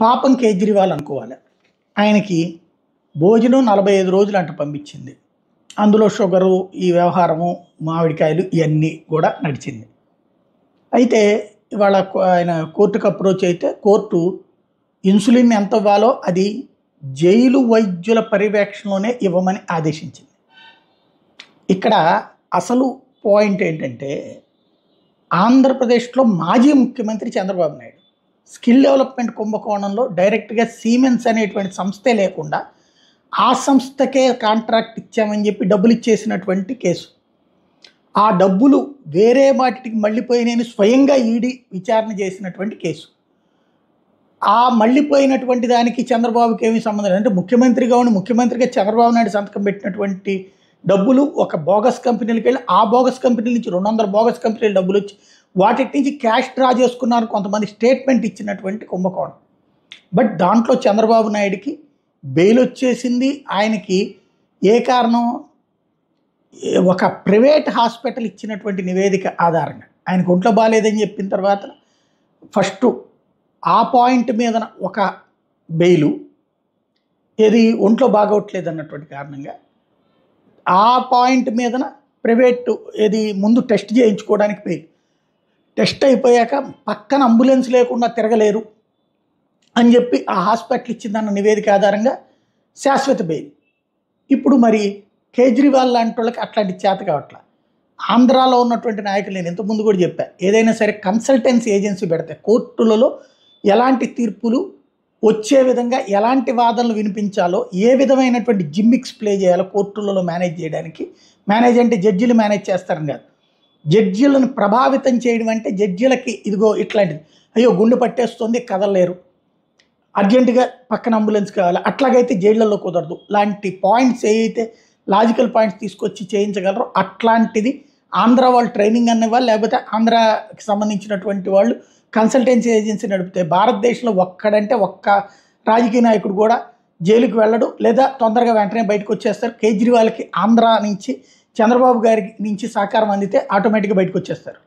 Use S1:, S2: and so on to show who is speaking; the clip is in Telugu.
S1: పాపం కేజ్రీవాల్ అనుకోవాలి. ఆయనకి భోజనం 45 రోజులు అంట పంపించింది. అందులో షుగరు, ఈ వ్యవహారము, మామిడికాయలు ఇవన్నీ కూడా నడిచింది. అయితే ఇవాళ ఆయన కోర్టుకు అప్రోచ్ అయితే కోర్టు ఇన్సులిన్ ఎంత ఇవ్వాలో అది జైలు వైద్యుల పర్యవేక్షణలోనే ఇవ్వమని ఆదేశించింది. ఇక్కడ అసలు పాయింట్ ఏంటంటే, ఆంధ్రప్రదేశ్లో మాజీ ముఖ్యమంత్రి చంద్రబాబు నాయుడు స్కిల్ డెవలప్మెంట్ కుంభకోణంలో డైరెక్ట్గా సీమెన్స్ అనేటువంటి సంస్థే లేకుండా ఆ సంస్థకే కాంట్రాక్ట్ ఇచ్చామని చెప్పి డబ్బులు ఇచ్చేసినటువంటి కేసు. ఆ డబ్బులు వేరే వాటికి మళ్ళీపోయినని స్వయంగా ఈడీ విచారణ చేసినటువంటి కేసు. ఆ మళ్ళీపోయినటువంటి దానికి చంద్రబాబుకి ఏమీ సంబంధం లేదు. అంటే ముఖ్యమంత్రిగా ఉండి ముఖ్యమంత్రిగా చంద్రబాబు నాయుడు సంతకం పెట్టినటువంటి డబ్బులు ఒక బోగస్ కంపెనీలకు వెళ్ళి ఆ బోగస్ కంపెనీల నుంచి 200 బోగస్ కంపెనీల డబ్బులు వచ్చి వాటి నుంచి క్యాష్ డ్రా చేసుకున్నారు కొంతమంది స్టేట్మెంట్ ఇచ్చినటువంటి కుంభకోణం. బట్ దాంట్లో చంద్రబాబు నాయుడికి బెయిల్ వచ్చేసింది. ఆయనకి ఏ కారణం, ఒక ప్రైవేట్ హాస్పిటల్ ఇచ్చినటువంటి నివేదిక ఆధారంగా ఆయనకు ఒంట్లో బాగాలేదని చెప్పిన తర్వాత ఫస్ట్ ఆ పాయింట్ మీద ఒక బెయిలు, ఏది ఒంట్లో బాగోట్లేదు అన్నటువంటి కారణంగా ఆ పాయింట్ మీదన ప్రైవేటు ఏది ముందు టెస్ట్ చేయించుకోవడానికి బెయిల్. టెస్ట్ అయిపోయాక పక్కన అంబులెన్స్ లేకుండా తిరగలేరు అని చెప్పి ఆ హాస్పిటల్ ఇచ్చిందన్న నివేదిక ఆధారంగా శాశ్వత బెయిల్. ఇప్పుడు మరి కేజ్రీవాల్ లాంటి వాళ్ళకి అట్లాంటి చేత కావట్లా. ఆంధ్రాలో ఉన్నటువంటి నాయకులు నేను ఇంతకుముందు కూడా చెప్పా, ఏదైనా సరే కన్సల్టెన్సీ ఏజెన్సీ పెడితే కోర్టులలో ఎలాంటి తీర్పులు వచ్చే విధంగా ఎలాంటి వాదనలు వినిపించాలో, ఏ విధమైనటువంటి జిమ్మిక్స్ ప్లే చేయాలో కోర్టులలో మేనేజ్ చేయడానికి, మేనేజ్ అంటే జడ్జిలు మేనేజ్ చేస్తారని కాదు, జడ్జిలను ప్రభావితం చేయడం అంటే జడ్జిలకి ఇదిగో ఇట్లాంటిది, అయ్యో గుండె పట్టేస్తుంది కదలలేరు, అర్జెంటుగా పక్కన అంబులెన్స్ కావాలి, అట్లాగైతే జైళ్లలో కుదరదు లాంటి పాయింట్స్ ఏవైతే లాజికల్ పాయింట్స్ తీసుకొచ్చి చేయించగలరో అట్లాంటిది ఆంధ్ర వాళ్ళు ట్రైనింగ్ అనేవాళ్ళు, లేకపోతే ఆంధ్రాకి సంబంధించినటువంటి వాళ్ళు కన్సల్టెన్సీ ఏజెన్సీ నడిపితే భారతదేశంలో ఒక్కడంటే ఒక్క రాజకీయ నాయకుడు కూడా జైలుకి వెళ్ళడు, లేదా తొందరగా వెంటనే బయటకు వచ్చేస్తారు. కేజ్రీవాల్కి ఆంధ్ర నుంచి చంద్రబాబు గారి నుంచి సహకారం అందితే ఆటోమేటిక్గా బయటకు వచ్చేస్తారు.